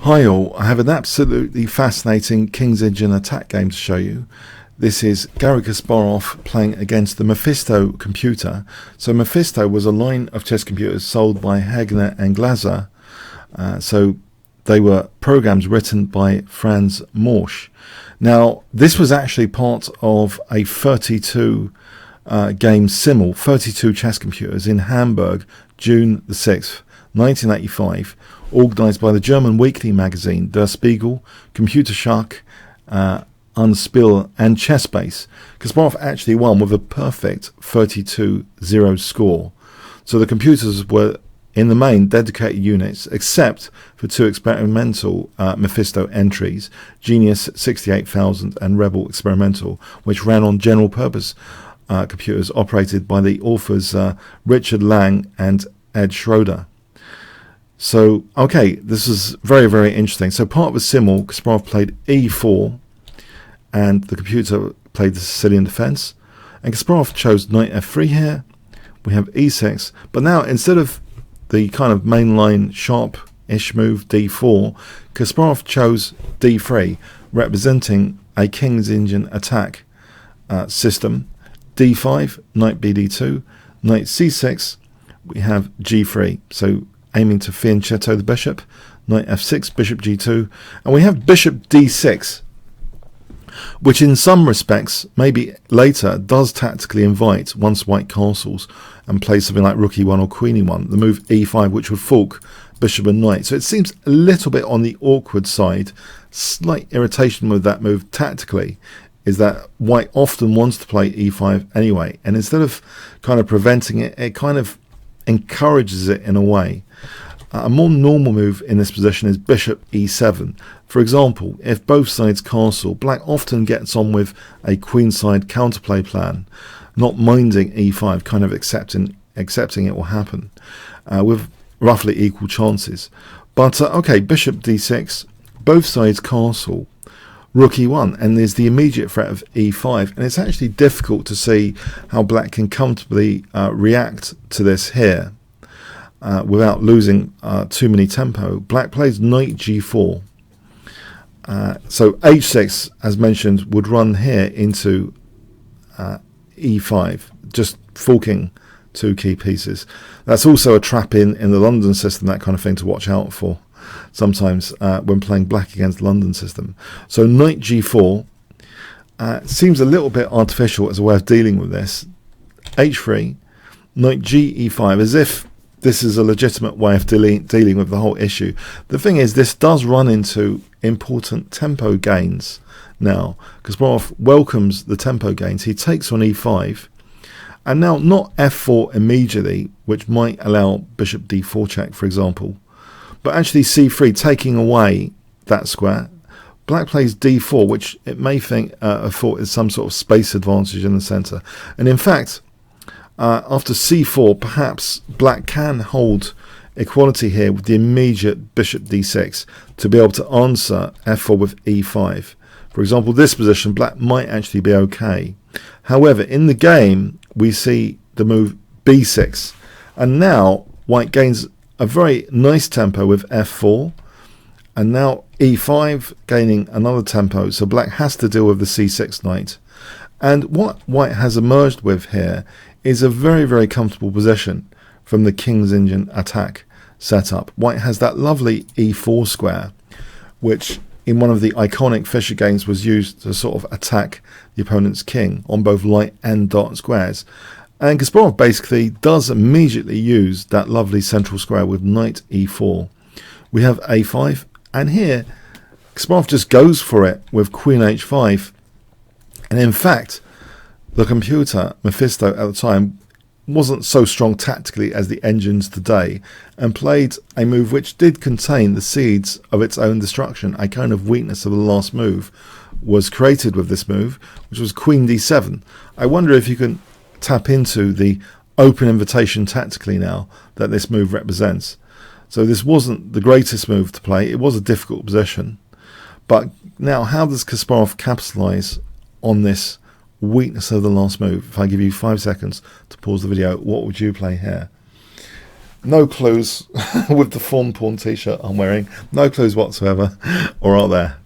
Hi all, I have an absolutely fascinating King's Engine attack game to show you. This is Garry Kasparov playing against the Mephisto computer. So Mephisto was a line of chess computers sold by Hegner and Glaser. So they were programs written by Franz Morsch. Now this was actually part of a 32 game simul, 32 chess computers in Hamburg, June the 6th, 1985, organised by the German weekly magazine Der Spiegel, Computer Schach, Unspiel and Chessbase. Kasparov actually won with a perfect 32-0 score. So the computers were in the main dedicated units, except for two experimental Mephisto entries, Genius 68000 and Rebel Experimental, which ran on general purpose computers operated by the authors Richard Lang and Ed Schroeder. So, okay, this is very, very interesting. So part of the simul, Kasparov played e4, and the computer played the Sicilian defense. And Kasparov chose knight f3 here. We have e6, but now instead of the kind of mainline sharp-ish move d4, Kasparov chose d3, representing a King's Engine attack system. d5, knight bd2, knight c6, we have g3. So aiming to fianchetto the bishop, knight f6, bishop g2, and we have bishop d6, which in some respects, maybe later, does tactically invite once white castles and plays something like rook e1 or queen e1, the move e5, which would fork bishop and knight. So it seems a little bit on the awkward side. Slight irritation with that move tactically is that white often wants to play e5 anyway, and instead of kind of preventing it, it kind of encourages it in a way. A more normal move in this position is bishop e7. For example, if both sides castle, black often gets on with a queenside counterplay plan, not minding e5, kind of accepting it will happen, with roughly equal chances. But okay, bishop d6, both sides castle, rook e1, and there's the immediate threat of e5, and it's actually difficult to see how black can comfortably react to this here without losing too many tempo. Black plays knight g4. So h6, as mentioned, would run here into e5, just forking two key pieces. That's also a trap in the London system, that kind of thing to watch out for sometimes when playing black against the London system. So knight g4 seems a little bit artificial as a way of dealing with this. h3, knight g e5, as if this is a legitimate way of dealing with the whole issue. The thing is, this does run into important tempo gains now. Kasparov welcomes the tempo gains. He takes on e5, and now not f4 immediately, which might allow bishop d4 check, for example, but actually c3, taking away that square. Black plays d4, which it may think thought is some sort of space advantage in the centre. And in fact, after c4, perhaps black can hold equality here with the immediate bishop d6 to be able to answer f4 with e5. For example, this position, black might actually be okay. However, in the game, we see the move b6. And now white gains a very nice tempo with f4. And now e5 gaining another tempo. So black has to deal with the c6 knight. And what white has emerged with here is a very, very comfortable position from the King's Engine attack setup. White has that lovely e4 square, which in one of the iconic Fischer games was used to sort of attack the opponent's king on both light and dark squares. And Kasparov basically does immediately use that lovely central square with knight e4. We have a5, and here Kasparov just goes for it with queen h5. And in fact, the computer, Mephisto, at the time, wasn't so strong tactically as the engines today, and played a move which did contain the seeds of its own destruction. A kind of weakness of the last move was created with this move, which was queen d7. I wonder if you can tap into the open invitation tactically now that this move represents. So this wasn't the greatest move to play. It was a difficult position. But now, how does Kasparov capitalize on this weakness of the last move? If I give you 5 seconds to pause the video, what would you play here? No clues with the fawn pawn t-shirt I'm wearing. No clues whatsoever. Or are there?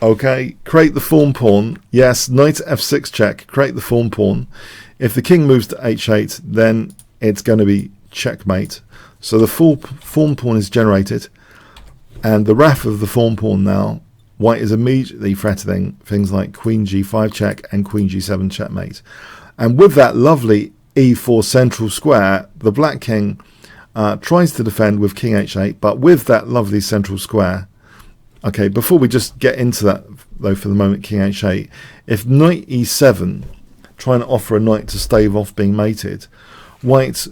Okay, create the fawn pawn. Yes, knight f6 check. Create the fawn pawn. If the king moves to h8, then it's going to be checkmate. So the fawn pawn is generated. And the ref of the fawn pawn now, white is immediately threatening things like queen g5 check and queen g7 checkmate. And with that lovely e4 central square, the black king tries to defend with king h8, but with that lovely central square. Okay, before we just get into that, though, for the moment, king h8, if knight e7, trying to offer a knight to stave off being mated, white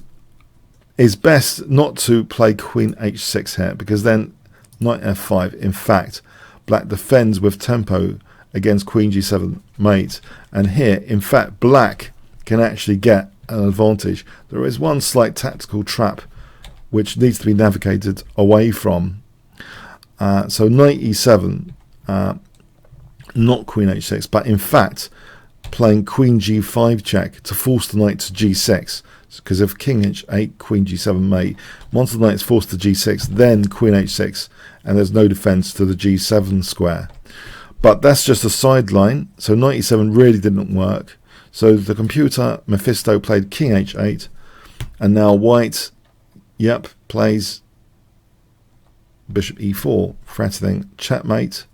is best not to play queen h6 here, because then knight f5, in fact, black defends with tempo against queen g7 mate, and here, in fact, black can actually get an advantage. There is one slight tactical trap which needs to be navigated away from. So knight e7, not queen h6, but in fact playing queen g5 check to force the knight to g6, because if king h8, queen g7 mate, once the knight is forced to g6, then queen h6, and there's no defense to the g7 square. But that's just a sideline, so knight e7 really didn't work. So the computer, Mephisto, played king h8, and now white, yep, plays bishop e4, threatening checkmate,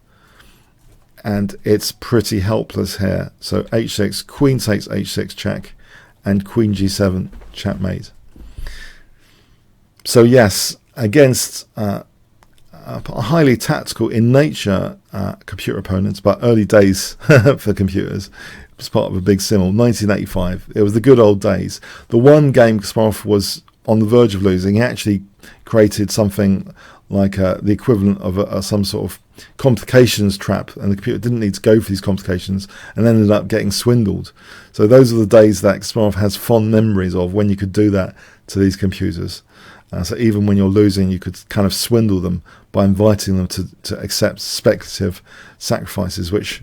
and it's pretty helpless here. So h6, queen takes h6 check, and queen g7 checkmate. So yes, against highly tactical in nature computer opponents, but early days for computers. It was part of a big sim, 1985. It was the good old days. The one game Kasparov was on the verge of losing, he actually created something like the equivalent of some sort of complications trap, and the computer didn't need to go for these complications and ended up getting swindled. So those are the days that Kasparov has fond memories of, when you could do that to these computers. So even when you're losing, you could kind of swindle them by inviting them to accept speculative sacrifices, which,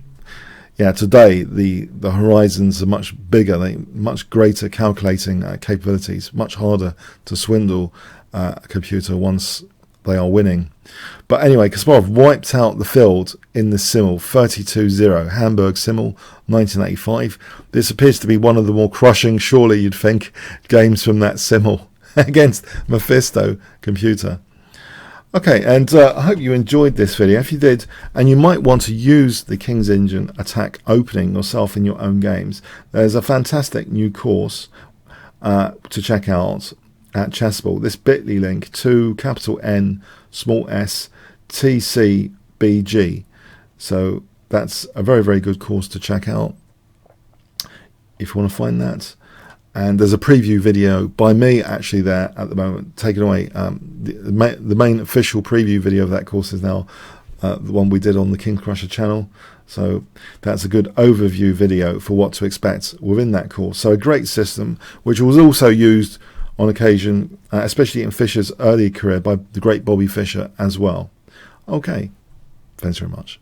yeah, today the horizons are much bigger, much greater calculating capabilities, much harder to swindle a computer once they are winning. But anyway, Kasparov wiped out the field in the Simmel 32-0, Hamburg Simmel 1985. This appears to be one of the more crushing, surely you'd think, games from that Simmel against Mephisto computer. Okay, and I hope you enjoyed this video. If you did, and you might want to use the King's Engine attack opening yourself in your own games, there's a fantastic new course to check out at Chessable. This bit.ly link to capital N, small s, TCBG. So that's a very, very good course to check out if you want to find that. And there's a preview video by me actually there at the moment, taken away. The main official preview video of that course is now the one we did on the Kingscrusher channel. So that's a good overview video for what to expect within that course. So a great system, which was also used on occasion, especially in Fischer's early career, by the great Bobby Fischer as well. Okay, thanks very much.